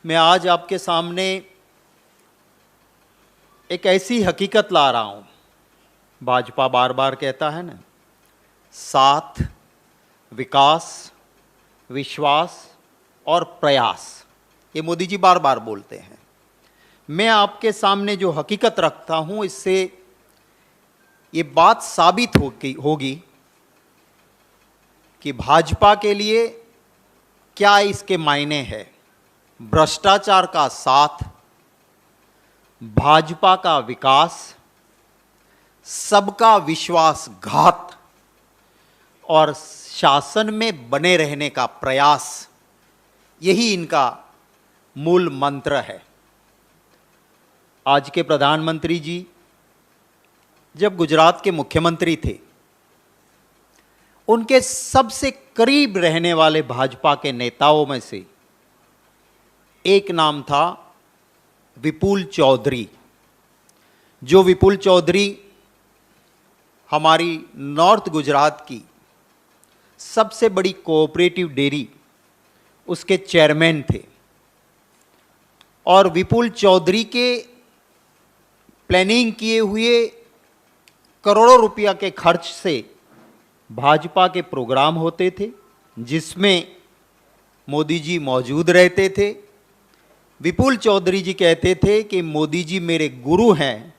मैं आज आपके सामने एक ऐसी हकीकत ला रहा हूं। भाजपा बार बार कहता है ना, साथ, विकास, विश्वास और प्रयास, ये मोदी जी बार बार बोलते हैं। मैं आपके सामने जो हकीकत रखता हूं, इससे ये बात साबित होगी कि भाजपा के लिए क्या इसके मायने है। भ्रष्टाचार का साथ, भाजपा का विकास, सबका विश्वासघात और शासन में बने रहने का प्रयास, यही इनका मूल मंत्र है। आज के प्रधानमंत्री जी जब गुजरात के मुख्यमंत्री थे, उनके सबसे करीब रहने वाले भाजपा के नेताओं में से एक नाम था विपुल चौधरी। जो विपुल चौधरी हमारी नॉर्थ गुजरात की सबसे बड़ी कोऑपरेटिव डेयरी, उसके चेयरमैन थे। और विपुल चौधरी के प्लानिंग किए हुए करोड़ों रुपया के खर्च से भाजपा के प्रोग्राम होते थे, जिसमें मोदी जी मौजूद रहते थे। विपुल चौधरी जी कहते थे कि मोदी जी मेरे गुरु हैं,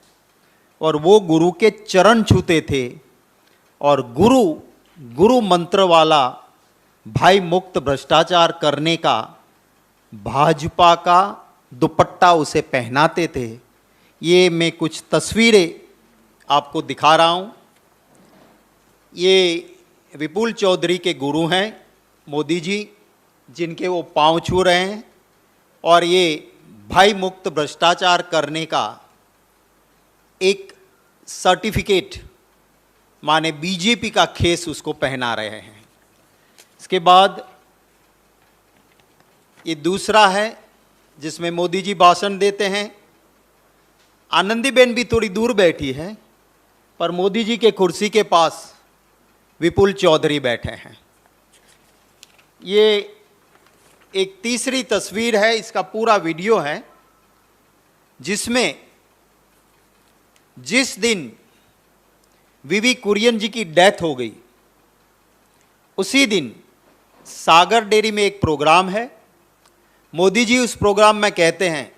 और वो गुरु के चरण छूते थे। और गुरु मंत्र वाला भाई मुक्त भ्रष्टाचार करने का भाजपा का दुपट्टा उसे पहनाते थे। ये मैं कुछ तस्वीरें आपको दिखा रहा हूँ। ये विपुल चौधरी के गुरु हैं मोदी जी, जिनके वो पांव छू रहे हैं। और ये भाई मुक्त भ्रष्टाचार करने का एक सर्टिफिकेट, माने बीजेपी का खेस उसको पहना रहे हैं। इसके बाद ये दूसरा है जिसमें मोदी जी भाषण देते हैं। आनंदीबेन भी थोड़ी दूर बैठी है, पर मोदी जी के कुर्सी के पास विपुल चौधरी बैठे हैं। ये एक तीसरी तस्वीर है, इसका पूरा वीडियो है, जिसमें जिस दिन वीवी कुरियन जी की डेथ हो गई, उसी दिन सागर डेयरी में एक प्रोग्राम है। मोदी जी उस प्रोग्राम में कहते हैं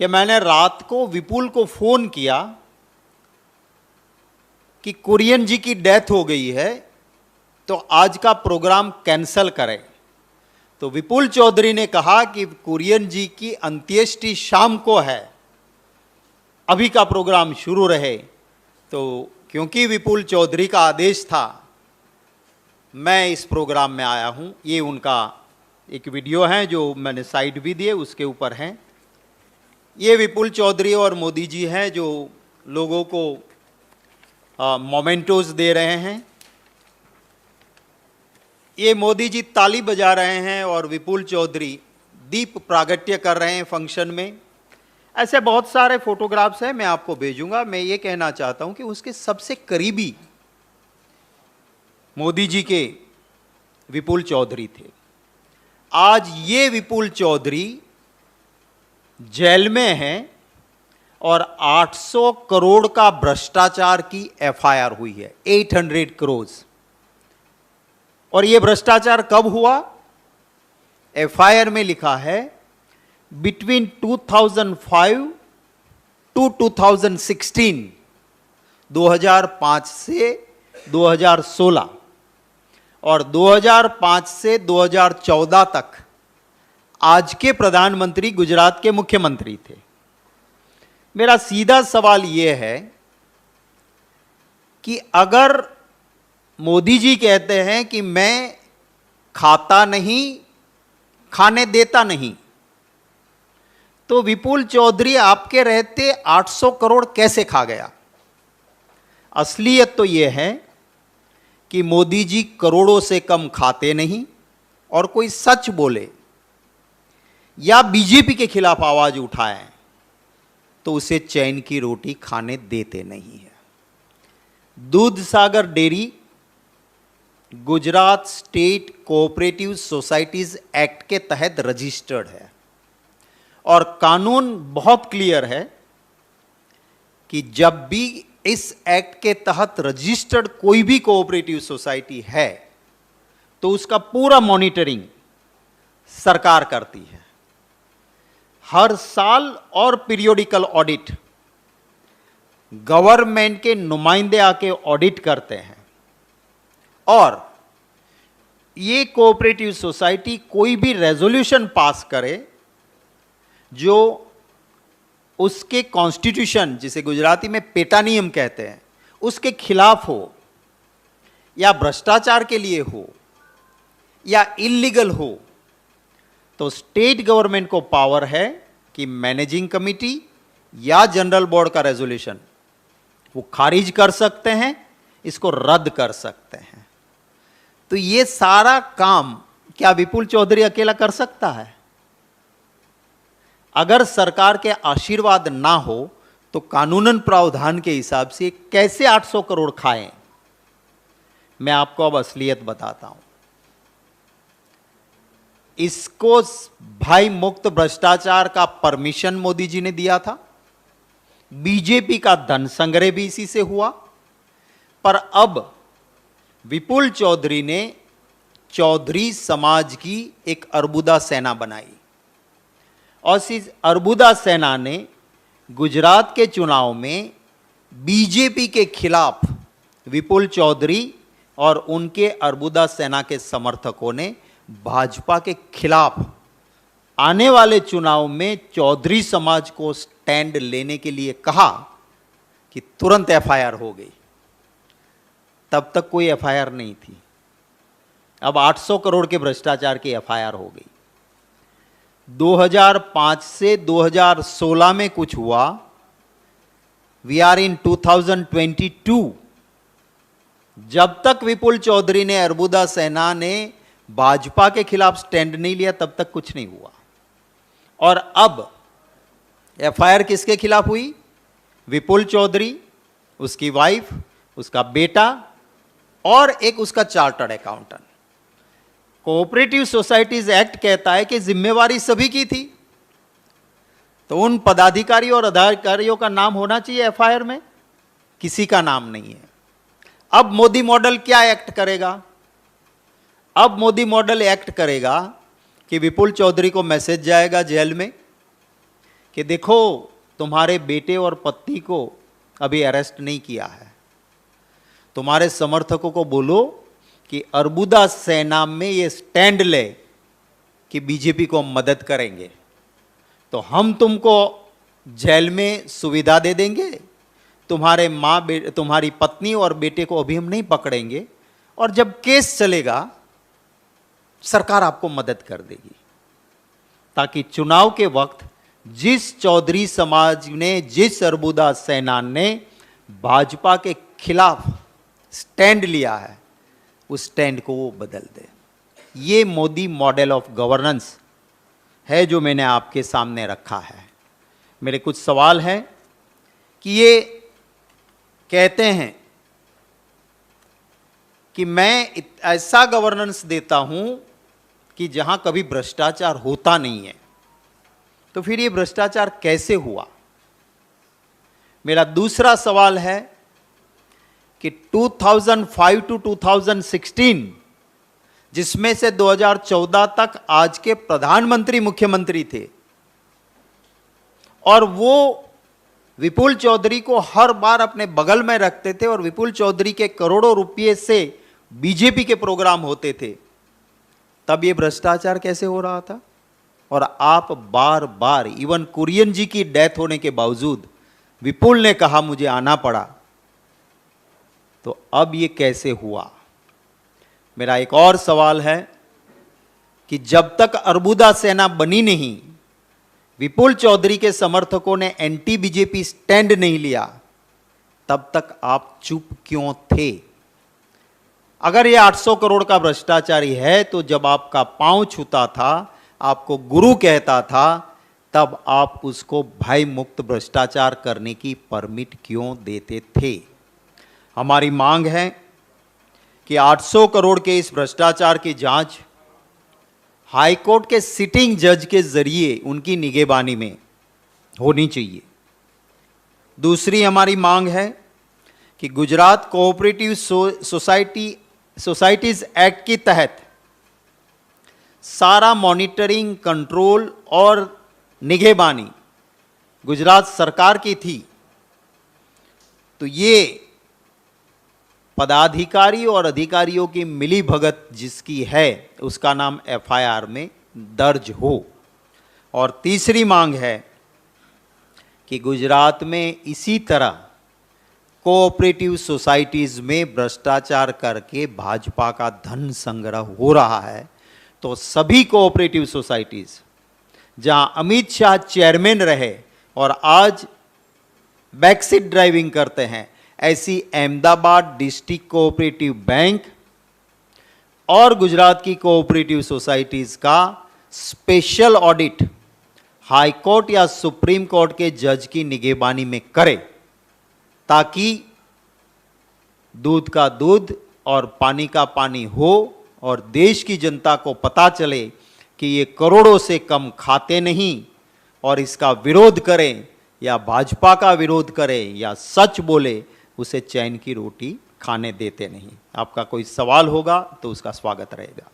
कि मैंने रात को विपुल को फोन किया कि कुरियन जी की डेथ हो गई है, तो आज का प्रोग्राम कैंसल करें। तो विपुल चौधरी ने कहा कि कुरियन जी की अंत्येष्टि शाम को है, अभी का प्रोग्राम शुरू रहे। तो क्योंकि विपुल चौधरी का आदेश था, मैं इस प्रोग्राम में आया हूं। ये उनका एक वीडियो है जो मैंने साइड भी दिए, उसके ऊपर हैं। ये विपुल चौधरी और मोदी जी हैं जो लोगों को मोमेंटोज दे रहे हैं। ये मोदी जी ताली बजा रहे हैं और विपुल चौधरी दीप प्रागट्य कर रहे हैं फंक्शन में। ऐसे बहुत सारे फोटोग्राफ्स हैं, मैं आपको भेजूंगा। मैं ये कहना चाहता हूं कि उसके सबसे करीबी मोदी जी के विपुल चौधरी थे। आज ये विपुल चौधरी जेल में हैं और 800 करोड़ का भ्रष्टाचार की एफआईआर हुई है, 800 करोड़। और ये भ्रष्टाचार कब हुआ? एफआईआर में लिखा है बिटवीन 2005 टू 2016, 2005 से 2016 और 2005 से 2014 तक आज के प्रधानमंत्री गुजरात के मुख्यमंत्री थे। मेरा सीधा सवाल यह है कि अगर मोदी जी कहते हैं कि मैं खाता नहीं, खाने देता नहीं, तो विपुल चौधरी आपके रहते 800 करोड़ कैसे खा गया? असलियत तो यह है कि मोदी जी करोड़ों से कम खाते नहीं, और कोई सच बोले या बीजेपी के खिलाफ आवाज उठाए तो उसे चैन की रोटी खाने देते नहीं है। Dudhsagar dairy Gujarat state cooperative societies act के तहत रजिस्टर्ड है। और कानून बहुत क्लियर है कि जब भी इस एक्ट के तहत रजिस्टर्ड कोई भी कोऑपरेटिव सोसाइटी है तो उसका पूरा मॉनिटरिंग सरकार करती है। हर साल और पीरियोडिकल ऑडिट गवर्नमेंट के नुमाइंदे आके ऑडिट करते हैं और ये कोऑपरेटिव सोसाइटी कोई भी रेजोल्यूशन पास करे जो उसके कॉन्स्टिट्यूशन, जिसे गुजराती में पेटा नियम कहते हैं, उसके खिलाफ हो या भ्रष्टाचार के लिए हो या इलीगल हो, तो स्टेट गवर्नमेंट को पावर है कि मैनेजिंग कमिटी या जनरल बोर्ड का रेजोल्यूशन वो खारिज कर सकते हैं, इसको रद्द कर सकते हैं। तो ये सारा काम क्या विपुल चौधरी अकेला कर सकता है? अगर सरकार के आशीर्वाद ना हो तो कानूनन प्रावधान के हिसाब से कैसे 800 करोड़ खाएं? मैं आपको अब असलियत बताता हूं। इसको भाई मुक्त भ्रष्टाचार का परमिशन मोदी जी ने दिया था, बीजेपी का धन संग्रह भी इसी से हुआ, पर अब विपुल चौधरी ने चौधरी समाज की एक अर्बुदा सेना बनाई और इस अर्बुदा सेना ने गुजरात के चुनाव में बीजेपी के खिलाफ विपुल चौधरी और उनके अर्बुदा सेना के समर्थकों ने भाजपा के खिलाफ आने वाले चुनाव में चौधरी समाज को स्टैंड लेने के लिए कहा कि तुरंत एफआईआर हो गई। तब तक कोई एफआईआर नहीं थी, अब 800 करोड़ के भ्रष्टाचार की एफआईआर हो गई। 2005 से 2016 में कुछ हुआ, वी आर इन 2022। जब तक विपुल चौधरी ने अर्बुदा सेना ने भाजपा के खिलाफ स्टैंड नहीं लिया तब तक कुछ नहीं हुआ। और अब एफआईआर किसके खिलाफ हुई? विपुल चौधरी, उसकी वाइफ, उसका बेटा और एक उसका chartered accountant. Cooperative societies act कहता है कि जिम्मेवारी सभी की थी, तो उन पदाधिकारी और अधिकारियों का नाम होना चाहिए एफआईआर में, किसी का नाम नहीं है। अब मोदी मॉडल क्या एक्ट करेगा? अब मोदी मॉडल एक्ट करेगा कि विपुल चौधरी को मैसेज जाएगा जेल में कि देखो तुम्हारे बेटे और पत्नी को अभी अरेस्ट नहीं किया है, तुम्हारे समर्थकों को बोलो कि अर्बुदा सेना में ये स्टैंड ले कि बीजेपी को मदद करेंगे, तो हम तुमको जेल में सुविधा दे देंगे, तुम्हारी पत्नी और बेटे को अभी हम नहीं पकड़ेंगे, और जब केस चलेगा सरकार आपको मदद कर देगी, ताकि चुनाव के वक्त जिस चौधरी समाज ने, जिस अर्बुदा सेना ने भाजपा के खिलाफ स्टैंड लिया है, उस स्टैंड को वो बदल दे। ये मोदी मॉडल ऑफ गवर्नेंस है जो मैंने आपके सामने रखा है। मेरे कुछ सवाल हैं कि ये कहते हैं कि मैं ऐसा गवर्नेंस देता हूं कि जहां कभी भ्रष्टाचार होता नहीं है, तो फिर ये भ्रष्टाचार कैसे हुआ? मेरा दूसरा सवाल है कि 2005 टू 2016, जिसमें से 2014 तक आज के प्रधानमंत्री मुख्यमंत्री थे, और वो विपुल चौधरी को हर बार अपने बगल में रखते थे और विपुल चौधरी के करोड़ों रुपये से बीजेपी के प्रोग्राम होते थे, तब ये भ्रष्टाचार कैसे हो रहा था? और आप बार बार, इवन कुरियन जी की डेथ होने के बावजूद विपुल ने कहा मुझे आना पड़ा, तो अब ये कैसे हुआ? मेरा एक और सवाल है कि जब तक अर्बुदा सेना बनी नहीं, विपुल चौधरी के समर्थकों ने एंटी बीजेपी स्टैंड नहीं लिया, तब तक आप चुप क्यों थे? अगर ये 800 करोड़ का भ्रष्टाचारी है, तो जब आपका पांव छूता था, आपको गुरु कहता था, तब आप उसको भय मुक्त भ्रष्टाचार करने की परमिट क्यों देते थे? हमारी मांग है कि 800 करोड़ के इस भ्रष्टाचार की जांच हाई कोर्ट के सिटिंग जज के जरिए उनकी निगरानी में होनी चाहिए। दूसरी हमारी मांग है कि गुजरात कोऑपरेटिव सोसाइटीज एक्ट के तहत सारा मॉनिटरिंग, कंट्रोल और निगरानी गुजरात सरकार की थी, तो ये पदाधिकारी और अधिकारियों की मिली भगत जिसकी है उसका नाम एफआईआर में दर्ज हो। और तीसरी मांग है कि गुजरात में इसी तरह कोऑपरेटिव सोसाइटीज में भ्रष्टाचार करके भाजपा का धन संग्रह हो रहा है, तो सभी कोऑपरेटिव सोसाइटीज जहां अमित शाह चेयरमैन रहे और आज बैकसीट ड्राइविंग करते हैं, ऐसी अहमदाबाद डिस्ट्रिक्ट कोऑपरेटिव बैंक और गुजरात की कोऑपरेटिव सोसाइटीज का स्पेशल ऑडिट हाई कोर्ट या सुप्रीम कोर्ट के जज की निगरानी में करे, ताकि दूध का दूध और पानी का पानी हो और देश की जनता को पता चले कि ये करोड़ों से कम खाते नहीं, और इसका विरोध करें या भाजपा का विरोध करें या सच बोले, उसे चैन की रोटी खाने देते नहीं। आपका कोई सवाल होगा तो उसका स्वागत रहेगा।